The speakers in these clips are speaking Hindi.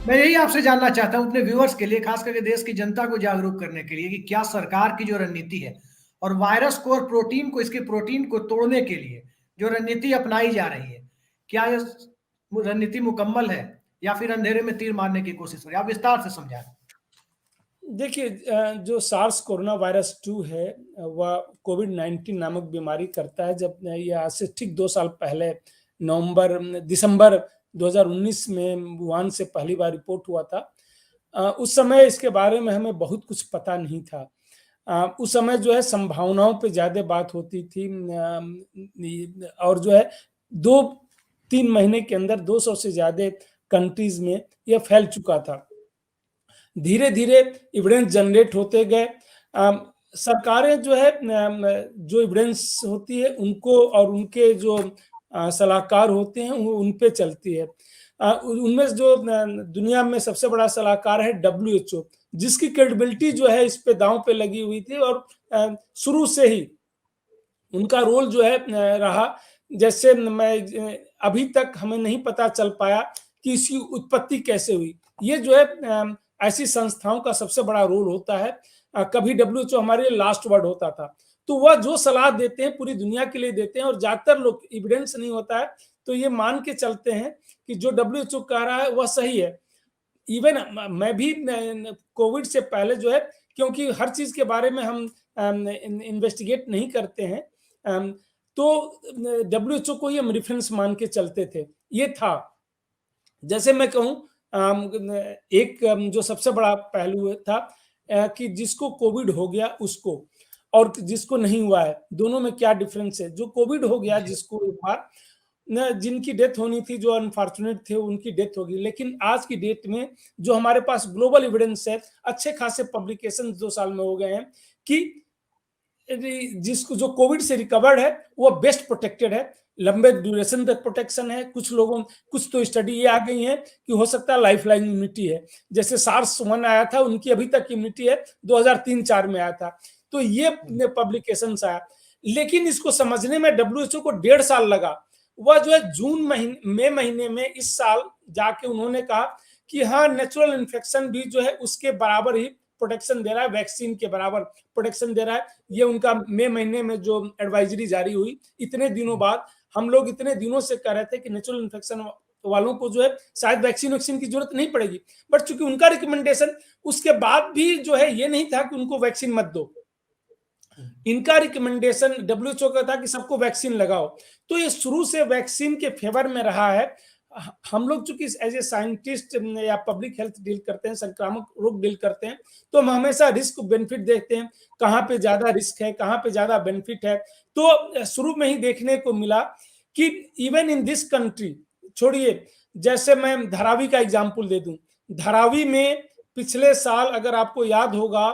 मैं यही आपसे जानना चाहता हूं अपने व्यूअर्स के लिए, खास करके देश की जनता को जागरूक करने के लिए, कि क्या सरकार की जो रणनीति है और वायरस को और प्रोटीन को, इसके प्रोटीन को तोड़ने के लिए जो रणनीति अपनाई जा रही है, क्या यह रणनीति मुकम्मल है या फिर अंधेरे में तीर मारने की कोशिश हो रही है? आप विस्तार से समझाएं। देखिए, जो सार्स कोरोना वायरस 2 है, वह कोविड-19 नामक बीमारी करता है। जब ये आज से ठीक 2 साल पहले दिसंबर 2019 में वुहान से पहली बार रिपोर्ट हुआ था। उस समय इसके बारे में हमें बहुत कुछ पता नहीं था। उस समय जो है संभावनाओं पे ज़्यादा बात होती थी, और जो है 2-3 महीने के अंदर 200 से ज़्यादा कंट्रीज़ में यह फैल चुका था। धीरे-धीरे एविडेंस जनरेट होते गए। सरकारें जो है जो एविडेंस होती है उनको और उनके जो सलाहकार होते हैं वो उन पे चलती है। उनमें जो दुनिया में सबसे बड़ा सलाहकार है डब्ल्यूएचओ, जिसकी क्रेडिबिलिटी जो है इस पे दांव पे लगी हुई थी, और शुरू से ही उनका रोल जो है रहा। जैसे मैं अभी तक हमें नहीं पता चल पाया कि इसकी उत्पत्ति कैसे हुई। ये जो है ऐसी संस्थाओं का सबसे बड़ा रोल होता है। कभी डब्ल्यूएचओ हमारे लिए लास्ट वर्ड होता था। तो वह जो सलाह देते हैं पूरी दुनिया के लिए देते हैं, और ज्यादातर लोग एविडेंस नहीं होता है तो ये मान के चलते हैं कि जो डब्ल्यूएचओ कह रहा है वह सही है। इवन मैं भी कोविड से पहले जो है, क्योंकि हर चीज के बारे में हम इन्वेस्टिगेट नहीं करते हैं, तो डब्ल्यूएचओ को ही हम रेफरेंस मान के चलते थे। ये था, जैसे मैं कहूँ, एक जो सबसे बड़ा पहलू था, कि जिसको कोविड हो गया उसको, और जिसको नहीं हुआ है, दोनों में क्या डिफरेंस है। जो कोविड हो गया जी। जिसको एक बार, न जिनकी डेथ होनी थी, जो अनफॉर्चुनेट थे उनकी डेथ होगी, लेकिन आज की डेट में जो हमारे पास ग्लोबल एविडेंस है, अच्छे खासे पब्लिकेशन 2 साल में हो गए हैं कि जिसको जो कोविड से रिकवर्ड है वो बेस्ट प्रोटेक्टेड है, लंबे ड्यूरेशन तक प्रोटेक्शन है। कुछ तो स्टडी ये आ गई है कि हो सकता है लाइफ लाइन इम्यूनिटी है। जैसे सार्स 1 आया था, उनकी अभी तक इम्यूनिटी है, 2003-4 में आया था। तो ये पब्लिकेशन आया, लेकिन इसको समझने में डब्ल्यूएचओ को 1.5 साल लगा। वह जो है मई महीने में इस साल जाके उन्होंने कहा कि हाँ, नेचुरल इन्फेक्शन भी जो है उसके बराबर ही प्रोटेक्शन दे रहा है, वैक्सीन के बराबर प्रोटेक्शन दे रहा है। ये उनका मई महीने में जो एडवाइजरी जारी हुई, इतने दिनों बाद हम लोग इतने दिनों से कह रहे थे कि नेचुरल इन्फेक्शन वालों को जो है शायद वैक्सीन की जरूरत नहीं पड़ेगी, बट चूंकि उनका रिकमेंडेशन उसके बाद भी जो है ये नहीं था कि उनको वैक्सीन मत दो। इनका रिकमेंडेशन डब्ल्यूएचओ का था कि सबको वैक्सीन लगाओ। तो ये शुरू से वैक्सीन के फेवर में रहा है। हम लोग चूंकि एज ए साइंटिस्ट या पब्लिक हेल्थ डील करते हैं, संक्रामक रोग डील करते हैं, तो हम हमेशा रिस्क बेनिफिट देखते हैं, कहाँ पे ज्यादा रिस्क है, कहाँ पे ज्यादा बेनिफिट है। तो शुरू में ही देखने को मिला कि इवन इन दिस कंट्री, छोड़िए, जैसे मैं धारावी का एग्जाम्पल दे दूं। धारावी में पिछले साल अगर आपको याद होगा,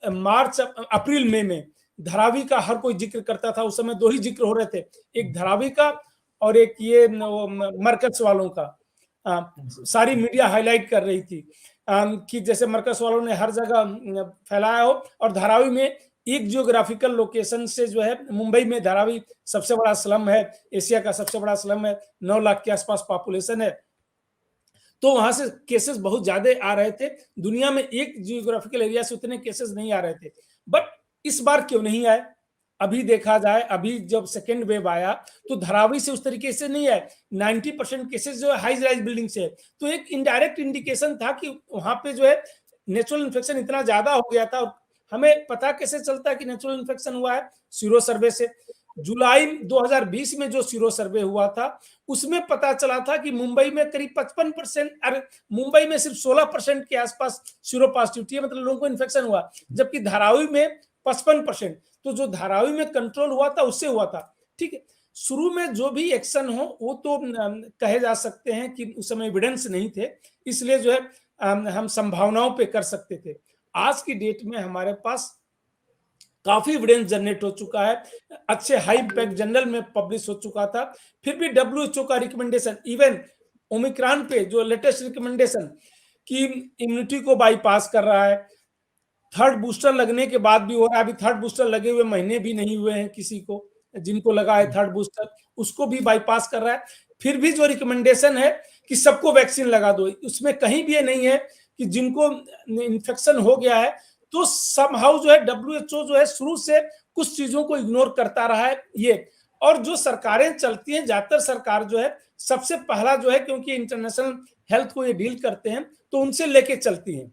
मार्च अप्रैल मई में धारावी का हर कोई जिक्र करता था। उस समय 2 ही जिक्र हो रहे थे, एक धारावी का और एक ये मरकज वालों का। सारी मीडिया हाईलाइट कर रही थी कि जैसे मरकज वालों ने हर जगह फैलाया हो, और धारावी में एक जियोग्राफिकल लोकेशन से जो है, मुंबई में धारावी सबसे बड़ा स्लम है, एशिया का सबसे बड़ा स्लम है, 9 लाख के आसपास पॉपुलेशन है। तो वहां से केसेस बहुत ज्यादा आ रहे थे। दुनिया में एक जियोग्राफिकल एरिया से उतने केसेस नहीं आ रहे थे, बट इस बार क्यों नहीं आए? अभी देखा जाए, अभी जब सेकेंड वेव आया तो धारावी से उस तरीके से नहीं आए। 90% केसेस जो है हाई राइज बिल्डिंग से है। तो एक इनडायरेक्ट इंडिकेशन था कि वहां पे जो है नेचुरल इन्फेक्शन इतना ज्यादा हो गया था। हमें पता कैसे चलता है कि नेचुरल इन्फेक्शन हुआ है? सीरो सर्वे से। जुलाई 2020 में जो सीरो सर्वे हुआ था, उसमें पता चला था कि मुंबई में करीब 55%, अरे मुंबई में सिर्फ 16% के आसपास सीरो पॉजिटिविटी है, मतलब लोगों को इन्फेक्शन हुआ, जबकि धारावी में 55%। तो जो धारावी में कंट्रोल हुआ था उससे हुआ था। ठीक है, शुरू में जो भी एक्शन हो वो तो कहे जा सकते हैं कि उस समय एविडेंस नहीं थे, इसलिए जो है हम संभावनाओं पे कर सकते थे। आज की डेट में हमारे पास काफी एविडेंस जनरेट हो चुका है, अच्छे हाई इम्पैक्ट जर्नल में पब्लिश हो चुका था। फिर भी डब्ल्यूएचओ का रिकमेंडेशन, इवन ओमिक्रॉन पे जो लेटेस्ट रिकमेंडेशन कि इम्यूनिटी को बाईपास कर रहा है, थर्ड बूस्टर लगने के बाद भी हो रहा है। अभी थर्ड बूस्टर लगे हुए महीने भी नहीं हुए हैं किसी को, जिनको लगा है थर्ड बूस्टर, उसको भी बाईपास कर रहा है। फिर भी जो रिकमेंडेशन है कि सबको वैक्सीन लगा दो, उसमें कहीं भी ये नहीं है कि जिनको इन्फेक्शन हो गया है तो समहाउ जो है WHO जो है शुरू से कुछ चीजों को इग्नोर करता रहा है ये। और जो सरकारें चलती हैं, ज्यादातर सरकार जो है सबसे पहला जो है, क्योंकि इंटरनेशनल हेल्थ को ये डील करते हैं तो उनसे लेके चलती हैं।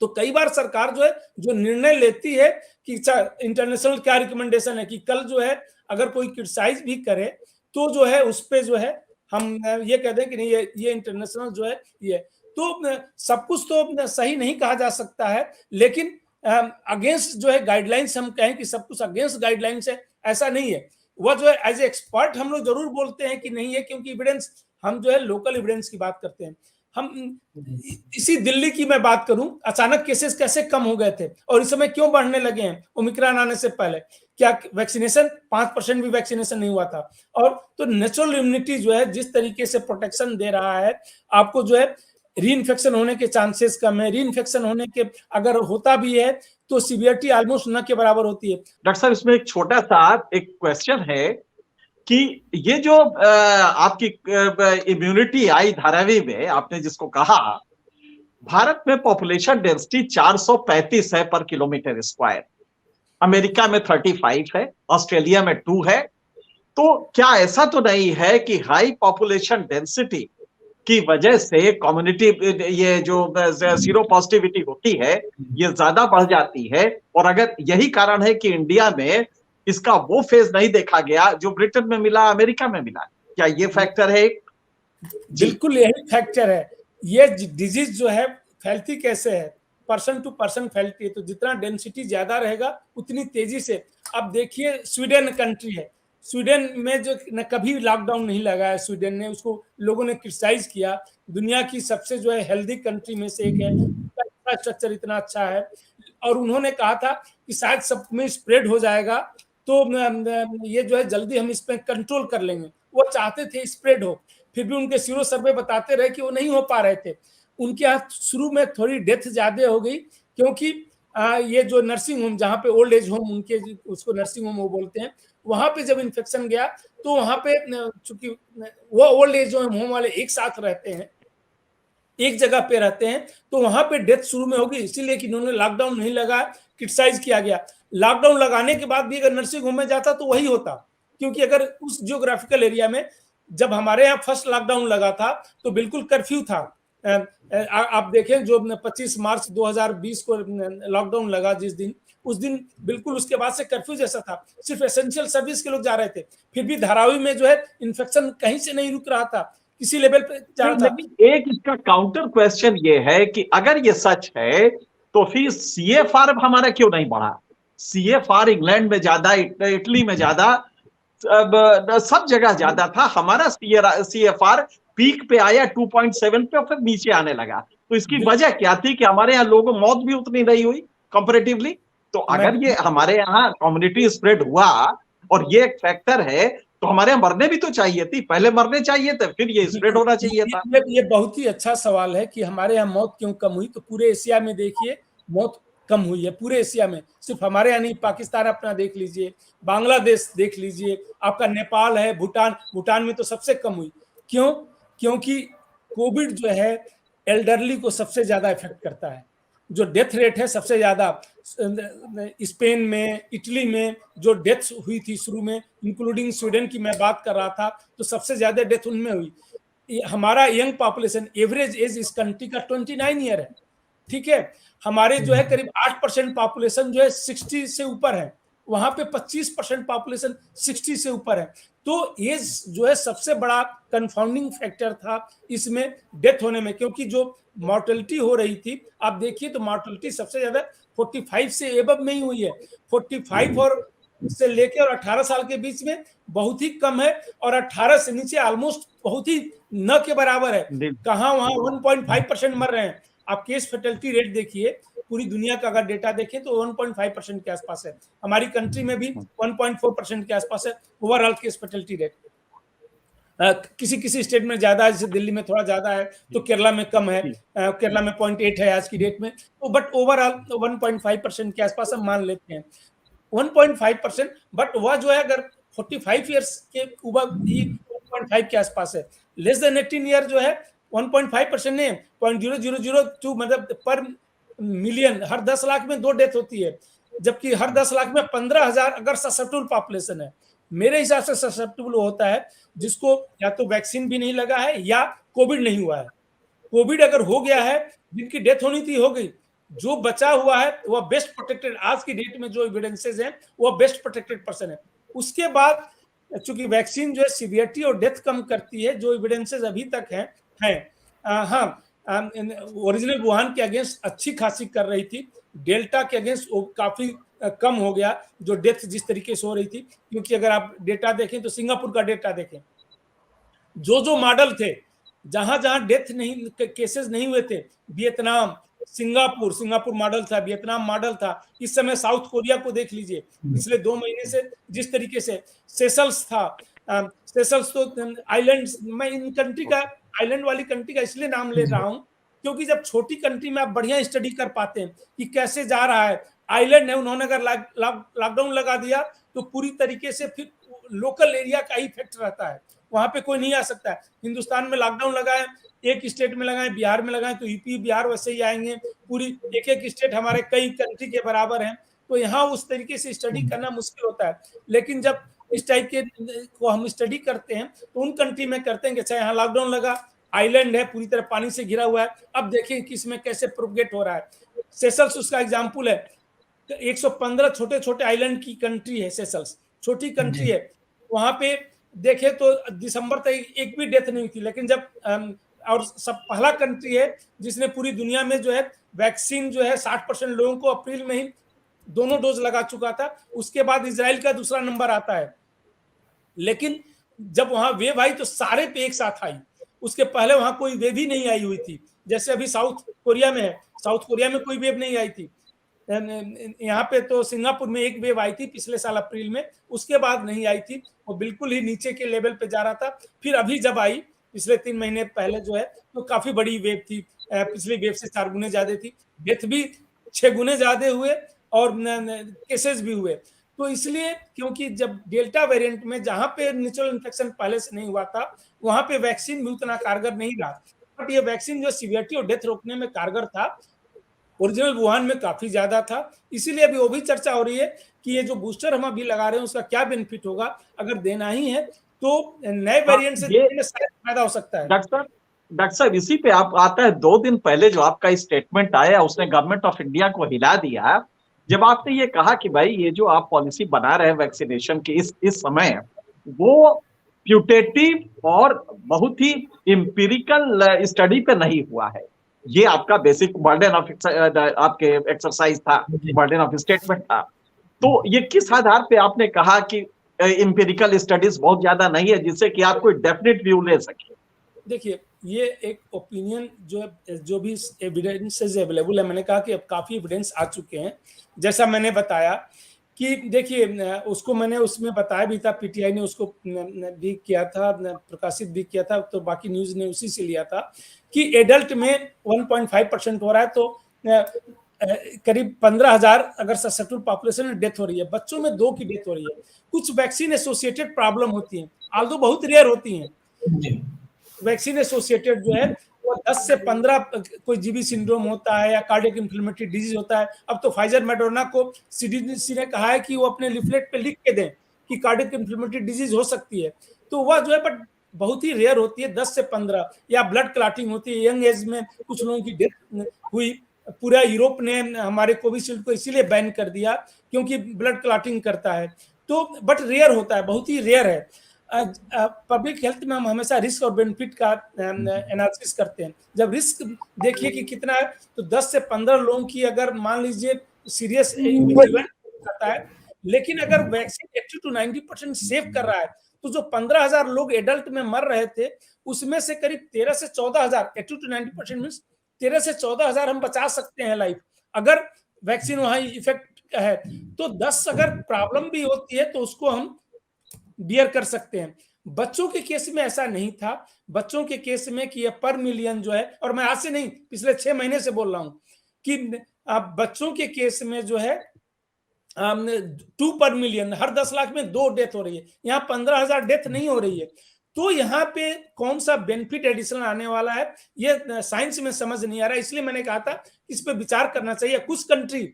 तो कई बार सरकार जो है जो निर्णय लेती है कि इंटरनेशनल क्या रिकमेंडेशन है, कि कल जो है अगर कोई क्रिटिसाइज भी करे तो जो है उस पे जो है हम ये कह दें कि नहीं ये इंटरनेशनल जो है ये। तो सब कुछ तो सही नहीं कहा जा सकता है, लेकिन अगेंस्ट जो है गाइडलाइंस, हम कहें कि सब कुछ अगेंस्ट गाइडलाइंस है, ऐसा नहीं है। वह जो है एज ए एक्सपर्ट हम लोग जरूर बोलते हैं कि नहीं है, क्योंकि एविडेंस, हम जो है लोकल एविडेंस की बात करते हैं। हम इसी दिल्ली की मैं बात करूं, अचानक केसेस कैसे कम हो गए थे और इस समय क्यों बढ़ने लगे हैं ओमिक्रॉन आने से पहले? क्या वैक्सीनेशन 5% भी वैक्सीनेशन नहीं हुआ था? और तो नेचुरल इम्यूनिटी जो है जिस तरीके से प्रोटेक्शन दे रहा है आपको, जो है री इन्फेक्शन होने के चांसेस कम है। री इन्फेक्शन होने के अगर होता भी है तो सीवियरिटी ऑलमोस्ट न के बराबर होती है। डॉक्टर साहब, इसमें एक छोटा सा एक क्वेश्चन है कि ये जो आपकी इम्यूनिटी आई धारावी में, आपने जिसको कहा, भारत में पॉपुलेशन डेंसिटी 435 है पर किलोमीटर स्क्वायर, अमेरिका में 35 है, ऑस्ट्रेलिया में 2 है। तो क्या ऐसा तो नहीं है कि हाई पॉपुलेशन डेंसिटी की वजह से कम्युनिटी, ये जो जीरो पॉजिटिविटी होती है, ये ज्यादा बढ़ जाती है? और अगर यही कारण है कि इंडिया में इसका वो फेज नहीं देखा गया जो ब्रिटेन में मिला, अमेरिका में मिला, क्या ये फैक्टर है? बिल्कुल यही फैक्टर है। ये डिजीज जो है फैलती कैसे है, पर्सन टू पर्सन फैलती है, तो जितना डेंसिटी ज्यादा रहेगा उतनी तेजी से। अब देखिए स्वीडन कंट्री है, स्वीडन में जो न कभी लॉकडाउन नहीं लगा है, स्वीडन ने, उसको लोगों ने क्रिटिसाइज किया, दुनिया की सबसे जो है हेल्दी कंट्री में से एक है, इंफ्रास्ट्रक्चर इतना अच्छा है, और उन्होंने कहा था कि शायद सब में स्प्रेड हो जाएगा तो ये जो है जल्दी हम इस पर कंट्रोल कर लेंगे। वो चाहते थे स्प्रेड हो, फिर भी उनके सीरो सर्वे बताते रहे कि वो नहीं हो पा रहे थे। उनके यहाँ शुरू में थोड़ी डेथ ज्यादा हो गई, क्योंकि ये जो नर्सिंग होम, जहाँ पे ओल्ड एज होम, उनके उसको नर्सिंग होम वो बोलते हैं, वहां पे जब इन्फेक्शन गया तो वहां पे चूंकि वो ओल्ड एज होम वाले एक साथ रहते हैं, एक जगह पे रहते हैं, तो वहां पे डेथ शुरू में होगी, इसीलिए कि इन्होंने लॉकडाउन नहीं लगा, क्रिटिसाइज किया गया। लॉकडाउन लगाने के बाद भी अगर नर्सिंग होम में जाता तो वही होता, क्योंकि अगर उस जियोग्राफिकल एरिया में, जब हमारे यहाँ फर्स्ट लॉकडाउन लगा था तो बिल्कुल कर्फ्यू था। आप देखें जो 25 मार्च 2020 को लॉकडाउन लगा जिस दिन, उस दिन बिल्कुल उसके बाद से कर्फ्यू जैसा था, सिर्फ एसेंशियल सर्विस के लोग जा रहे थे। फिर भी धारावी में जो है इन्फेक्शन कहीं से नहीं रुक रहा था, किसी लेवल पे जा रहा था। एक इसका काउंटर क्वेश्चन ये है कि अगर ये सच है तो फिर CFR हमारा क्यों नहीं बढ़ा? CFR इंग्लैंड में ज्यादा, इटली में ज्यादा, सब जगह ज्यादा था। हमारा CFR पीक पे आया 2.7 पे और फिर नीचे आने लगा। तो इसकी वजह क्या थी कि हमारे यहाँ लोगों मौत भी उतनी नहीं हुई कंपैरेटिवली? तो अगर ये हमारे यहाँ कम्युनिटी स्प्रेड हुआ और ये एक फैक्टर है, तो हमारे यहाँ मरने भी तो चाहिए थी, पहले मरने चाहिए थे, फिर ये स्प्रेड होना चाहिए था। ये बहुत ही अच्छा सवाल है कि हमारे यहाँ मौत क्यों कम हुई। तो पूरे एशिया में देखिए मौत कम हुई है, पूरे एशिया में, सिर्फ हमारे यहाँ नहीं, पाकिस्तान अपना देख लीजिए, बांग्लादेश देख लीजिए, आपका नेपाल है, भूटान में तो सबसे कम हुई। क्यों? क्योंकि कोविड जो है एल्डरली को सबसे ज्यादा इफेक्ट करता है। जो डेथ रेट है सबसे ज्यादा स्पेन में, इटली में जो डेथ हुई थी शुरू में, इंक्लूडिंग स्वीडन की मैं बात कर रहा था, तो सबसे ज्यादा डेथ उनमें हुई। हमारा यंग पॉपुलेशन, एवरेज एज इस कंट्री का 29 ईयर है, ठीक है। हमारे जो है करीब 8% पॉपुलेशन जो है 60 से ऊपर है, वहां पे 25% पॉपुलेशन 60 से ऊपर है। तो एज जो है सबसे बड़ा कंफाउंडिंग फैक्टर था इसमें डेथ होने में, क्योंकि जो मॉर्टेलिटी हो रही थी, आप देखिए तो मॉर्टेलिटी सबसे ज्यादा 45 से एबव में ही हुई है। 45 और से लेकर और 18 साल के बीच में बहुत ही कम है, और 18 से नीचे ऑलमोस्ट बहुत ही न के बराबर है। कहाँ वहां 1.5% मर रहे हैं। आप केस फैटेलिटी रेट देखिए, पूरी दुनिया का अगर डेटा देखें तो 1.5% के आसपास है, हमारी कंट्री में भी 1.4% के आसपास है ओवरऑल केस फैटेलिटी रेट। किसी किसी स्टेट में ज्यादा है, जैसे दिल्ली में थोड़ा ज्यादा है, तो केरला में कम है, केरला में 0.8 है आज की डेट में। तो बट ओवरऑल 1.5% के आसपास हम मान लेते हैं। 1.5%, बट वह जो है अगर 45 ईयर्स के ऊपर ही 1.5 के आसपास है। लेस देन 18 ईयर जो है 1.5% नहीं, 0.0002 मतलब पर मिलियन, हर 10 लाख में 2 डेथ होती है, जबकि हर 10 लाख में 15,000 अगर ससेप्टेबल पॉपुलेशन है। मेरे हिसाब से ससेप्टेबल होता है जिसको या तो वैक्सीन भी नहीं लगा है या कोविड नहीं हुआ है। कोविड अगर हो गया है, जिनकी डेथ होनी थी हो गई, जो बचा हुआ है वह बेस्ट प्रोटेक्टेड, आज की डेट में जो एविडेंसेस हैं वह बेस्ट प्रोटेक्टेड पर्सन है। उसके बाद चूंकि वैक्सीन जो है सीवियरिटी और डेथ कम करती है, जो एविडेंसेस अभी तक हैं हाँ, ओरिजिनल वुहान के अगेंस्ट अच्छी खासी कर रही थी, डेल्टा के अगेंस्ट वो काफी कम हो गया जो डेथ जिस तरीके से हो रही थी। क्योंकि अगर आप डेटा देखें तो सिंगापुर का डेटा देखें, जो मॉडल थे, जहां जहां डेथ नहीं, केसेस नहीं हुए थे, वियतनाम, सिंगापुर मॉडल था, वियतनाम मॉडल था। इस समय साउथ कोरिया को देख लीजिए, पिछले 2 महीने से जिस तरीके से सेशल्स था, सेशल्स तो आइलैंड, मैं इन कंट्री का, आइलैंड वाली कंट्री का इसलिए नाम ले रहा हूं क्योंकि जब छोटी कंट्री में आप बढ़िया स्टडी कर पाते हैं कि कैसे जा रहा है। आइलैंड है, उन्होंने अगर लॉकडाउन लगा दिया तो पूरी तरीके से फिर लोकल एरिया का इफेक्ट रहता है, वहां पे कोई नहीं आ सकता है। हिंदुस्तान में लॉकडाउन लगाए, एक स्टेट में लगाए, बिहार में लगाए तो यूपी बिहार वैसे ही आएंगे, पूरी एक स्टेट हमारे कई कंट्री के बराबर हैं, तो यहाँ उस तरीके से स्टडी करना मुश्किल होता है। लेकिन जब इस टाइप के को हम स्टडी करते हैं तो उन कंट्री में करते हैं कि अच्छा यहाँ लॉकडाउन लगा, आइलैंड है, पूरी तरह पानी से घिरा हुआ है, अब देखें कि इसमें कैसे प्रोपगेट हो रहा है। सेशल्स उसका एग्जाम्पल है, 115 छोटे छोटे आइलैंड की कंट्री है सेशल्स, छोटी कंट्री है। वहां पे देखे तो दिसंबर तक एक भी डेथ नहीं थी, लेकिन जब और सब पहला कंट्री है जिसने पूरी दुनिया में जो है वैक्सीन जो है 60% लोगों को अप्रैल में ही दोनों डोज लगा चुका था। उसके बाद इजराइल का दूसरा नंबर आता है, लेकिन जब वहां वेव आई तो सारे पे एक साथ आई, उसके पहले वहां कोई वेव ही नहीं आई हुई थी। जैसे अभी साउथ कोरिया में है, साउथ कोरिया में कोई वेव नहीं आई थी, यहाँ पे तो सिंगापुर में एक वेव आई थी पिछले साल अप्रैल में, उसके बाद नहीं आई थी, वो बिल्कुल ही नीचे के लेवल पे जा रहा था। फिर अभी जब आई पिछले 3 महीने पहले जो है तो काफी बड़ी वेव थी, पिछली वेव से 4 गुने ज्यादा थी, डेथ भी 6 गुने ज्यादा हुए और केसेस भी हुए। तो इसलिए क्योंकि जब डेल्टा वेरिएंट में जहां पे नेचुरल इन्फेक्शन पहले से नहीं हुआ था वहां पे वैक्सीन भी उतना कारगर नहीं रहा, बट ये वैक्सीन जो सीवियरिटी और डेथ रोकने में कारगर था, ओरिजिनल वुहान में काफी ज्यादा था। इसीलिए अभी वो भी चर्चा हो रही है कि ये जो बूस्टर हम अभी लगा रहे हैं उसका क्या बेनिफिट होगा, अगर देना ही है तो नए वेरिएंट से शायद फायदा हो सकता है। डॉक्टर साहब इसी पे आप आता है, 2 दिन पहले जो आपका स्टेटमेंट आया उसने गवर्नमेंट ऑफ इंडिया को हिला दिया, जब आपने ये कहा कि भाई ये जो आप पॉलिसी बना रहे हैं वैक्सीनेशन की इस समय, वो प्यूटेटिव और बहुत ही एम्पिरिकल स्टडी पे नहीं हुआ है, ये आपका बेसिक बर्डन ऑफ आपके एक्सरसाइज था, बर्डन ऑफ स्टेटमेंट था। तो ये किस आधार पे आपने कहा कि एम्पिरिकल स्टडीज बहुत ज्यादा नहीं है जिससे कि आप कोई डेफिनेट व्यू ले सके? देखिए, ये एक ओपिनियन जो भी एविडेंसेस अवेलेबल है, मैंने कहा कि अब काफी एविडेंस आ चुके हैं। जैसा मैंने बताया कि देखिए उसको मैंने उसमें बताया भी था, पीटीआई ने उसको भी किया था, प्रकाशित भी किया था, तो बाकी न्यूज ने उसी से लिया था कि एडल्ट में 1.5% हो रहा है, तो करीब 15,000 अगर ससेप्टेबल पॉपुलेशन में डेथ हो रही है, बच्चों में 2 की डेथ हो रही है। कुछ वैक्सीन एसोसिएटेड प्रॉब्लम होती हैं, आल्दो बहुत रेयर होती हैं। वैक्सीन एसोसिएटेड जो है वो 10 से 15 कोई जीबी सिंड्रोम होता है या कार्डियक इन्फ्लेमेटरी डिजीज होता है। अब तो फाइजर मॉडर्ना को सीडीसी ने कहा है कि वो अपने लिफलेट पे लिख के दें कि कार्डियक इन्फ्लेमेटरी डिजीज हो सकती है, तो वह जो है बट बहुत ही रेयर होती है, 10 से 15। या ब्लड क्लॉटिंग होती है, यंग एज में कुछ लोगों की डेथ हुई। पूरा यूरोप ने हमारे कोविशील्ड को इसीलिए बैन कर दिया क्योंकि ब्लड क्लॉटिंग करता है, तो बट रेयर होता है, बहुत ही रेयर है। पब्लिक हेल्थ में हम हमेशा रिस्क और बेनिफिट का एनालिसिस करते हैं। जब रिस्क देखिए कि कितना है, तो 10 से 15 लोगों की अगर मान लीजिए सीरियस इवेंट आता है, लेकिन अगर वैक्सीन 80 to 90% सेव कर रहा है, तो जो 15,000 लोग एडल्ट में मर रहे थे उसमें से करीब 13 से 14,000, 80 to 90% मीन्स 13 से 14,000 हम बचा सकते हैं लाइफ, अगर वैक्सीन वहां इफेक्ट है। तो 10 अगर प्रॉब्लम भी होती है तो उसको हम बियर कर सकते हैं। बच्चों के केस में ऐसा नहीं था, बच्चों के केस में कि पर मिलियन जो है, और मैं आज से नहीं पिछले 6 महीने से बोल रहा हूं कि बच्चों के केस में जो है 2 पर मिलियन, हर 10 लाख में 2 डेथ हो रही है, यहाँ 15,000 डेथ नहीं हो रही है। तो यहाँ पे कौन सा बेनिफिट एडिशनल आने वाला है, ये साइंस में समझ नहीं आ रहा है। इसलिए मैंने कहा था इस पे विचार करना चाहिए। कुछ कंट्री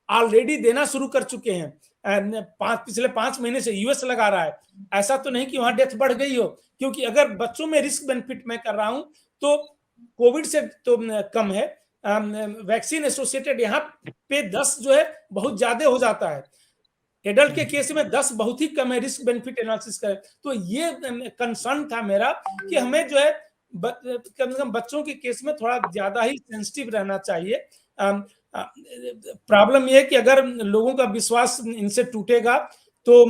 ऑलरेडी देना शुरू कर चुके हैं, पिछले 5 महीने से यूएस लगा रहा है। ऐसा तो नहीं कि वहां डेथ बढ़ गई हो, क्योंकि अगर बच्चों में रिस्क बेनिफिट मैं कर रहा हूं तो कोविड से तो कम है, वैक्सीन एसोसिएटेड यहाँ पे 10 जो है बहुत ज्यादा हो जाता है, एडल्ट के केस में 10 बहुत ही कम है रिस्क बेनिफिट एनालिसिस करें। तो ये कंसर्न था मेरा कि हमें जो है कम से कम बच्चों के केस में थोड़ा ज्यादा ही सेंसिटिव रहना चाहिए। प्रॉब्लम ये है कि अगर लोगों का विश्वास इनसे टूटेगा तो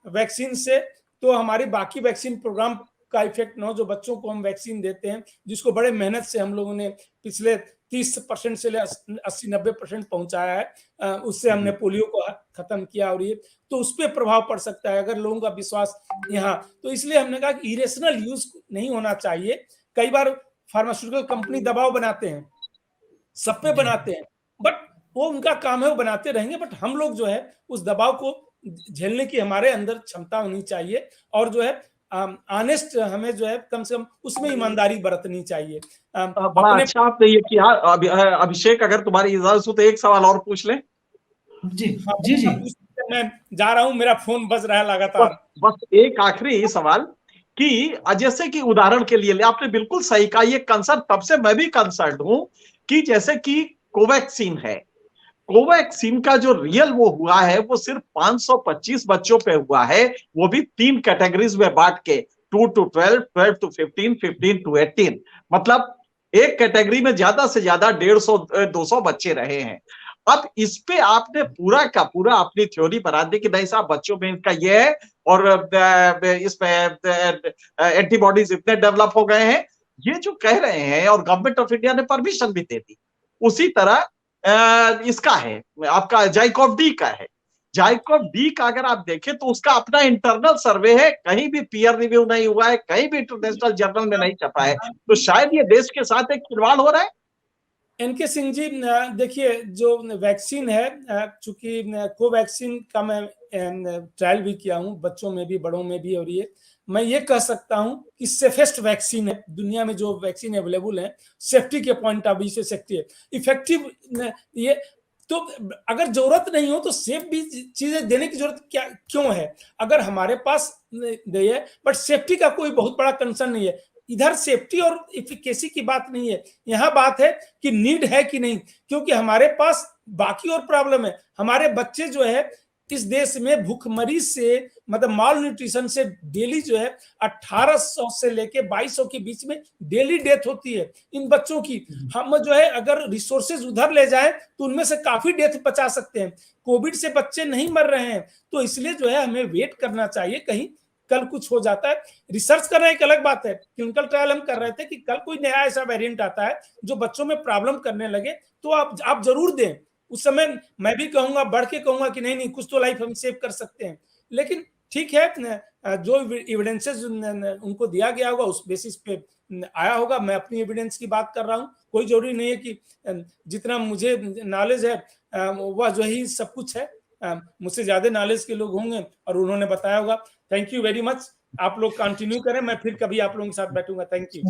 वैक्सीन से, तो हमारी बाकी वैक्सीन प्रोग्राम का इफेक्ट ना हो। जो बच्चों को हम वैक्सीन देते हैं, जिसको बड़े मेहनत से हम लोगों ने पिछले 30% से 80-90% पहुंचाया है, उससे हमने पोलियो को खत्म किया, और ये तो उस पर प्रभाव पड़ सकता है अगर लोगों का विश्वास यहाँ। तो इसलिए हमने कहा कि इरेशनल यूज नहीं होना चाहिए। कई बार फार्मास्यूटिकल कंपनी दबाव बनाते हैं, सब पे बनाते हैं, बट वो उनका काम है, वो बनाते रहेंगे, बट हम लोग जो है उस दबाव को झेलने की हमारे अंदर क्षमता होनी चाहिए, और जो है ऑनेस्ट हमें जो है कम से कम उसमें ईमानदारी बरतनी चाहिए। बड़ा अच्छा आपने ये किया। अभिषेक, अगर तुम्हारी इजाजत हो तो एक सवाल और पूछ लें। जी जी जी, मैं जा रहा हूं, मेरा फोन बज रहा है लगातार। बस एक आखिरी सवाल कि जैसे कि उदाहरण के लिए आपने बिल्कुल सही कहा, ये कंसर्न तब से मैं भी कंसर्न हूं कि जैसे कि कोवैक्सीन है, कोवैक्सीन का जो रियल वो हुआ है वो सिर्फ 525 बच्चों पे हुआ है, वो भी 3 कैटेगरीज में बांट के, 2 to 12, 12 to 15, 15 to 18। मतलब एक कैटेगरी में ज्यादा से ज्यादा 150-200 बच्चे रहे हैं। अब इस पे आपने पूरा का पूरा अपनी थ्योरी बना दी कि नहीं साहब बच्चों में इनका ये है, और इसमें एंटीबॉडीज इतने डेवलप हो गए हैं, ये जो कह रहे हैं, और गवर्नमेंट ऑफ इंडिया ने परमिशन भी दे दी। उसी तरह इसका है, आपका जाइकोव डी का है। जाइकोव डी का अगर आप देखें तो उसका अपना इंटरनल सर्वे है, कहीं भी पीयर रिव्यू नहीं हुआ है, कहीं भी इंटरनेशनल जर्नल में नहीं छपा है। तो शायद ये देश के साथ एक खिलवाड़ हो रहा है। एनके सिंह जी, देखिए जो वैक्सीन है, चूंकि कोवैक्सीन का मैं ट्रायल भी किया हूं, बच्चों में भी बड़ों में भी, और ये मैं ये कह सकता हूं कि सेफेस्ट वैक्सीन है दुनिया में। जो वैक्सीन अवेलेबल है सेफ्टी के पॉइंट ऑफ व्यू से सेफ्टी है, इफेक्टिव ये। तो अगर जरूरत नहीं हो तो सेफ भी चीजें देने की जरूरत क्या क्यों है? अगर हमारे पास नहीं है, बट सेफ्टी का कोई बहुत बड़ा कंसर्न नहीं है। इधर सेफ्टी और इफिकेसी की बात नहीं है, यहाँ बात है कि नीड है कि नहीं, क्योंकि हमारे पास बाकी और प्रॉब्लम है। हमारे बच्चे जो है इस देश में भूखमरी से, मतलब माल न्यूट्रिशन से डेली जो है 1800 से लेके 2200 के बीच में डेली डेथ होती है इन बच्चों की। हम जो है अगर रिसोर्सेज उधर ले जाए तो उनमें से काफी डेथ बचा सकते हैं। कोविड से बच्चे नहीं मर रहे हैं, तो इसलिए जो है हमें वेट करना चाहिए, कहीं कल कुछ हो जाता है। रिसर्च करना एक अलग बात है, क्लिनिकल ट्रायल हम कर रहे थे कि कल कोई नया ऐसा वेरिएंट आता है जो बच्चों में प्रॉब्लम करने लगे तो आप जरूर दें। उस समय मैं भी कहूंगा, बढ़ के कहूंगा कि नहीं कुछ तो लाइफ हम सेव कर सकते हैं। लेकिन ठीक है, जो एविडेंसेस उनको दिया गया होगा उस बेसिस पे आया होगा। मैं अपनी एविडेंस की बात कर रहा हूँ, कोई जरूरी नहीं है कि जितना मुझे नॉलेज है वह जो ही सब कुछ है। मुझसे ज्यादा नॉलेज के लोग होंगे और उन्होंने बताया होगा। Thank you very much. आप लोग कंटिन्यू करें, मैं फिर कभी आप लोगों के साथ बैठूंगा। Thank you.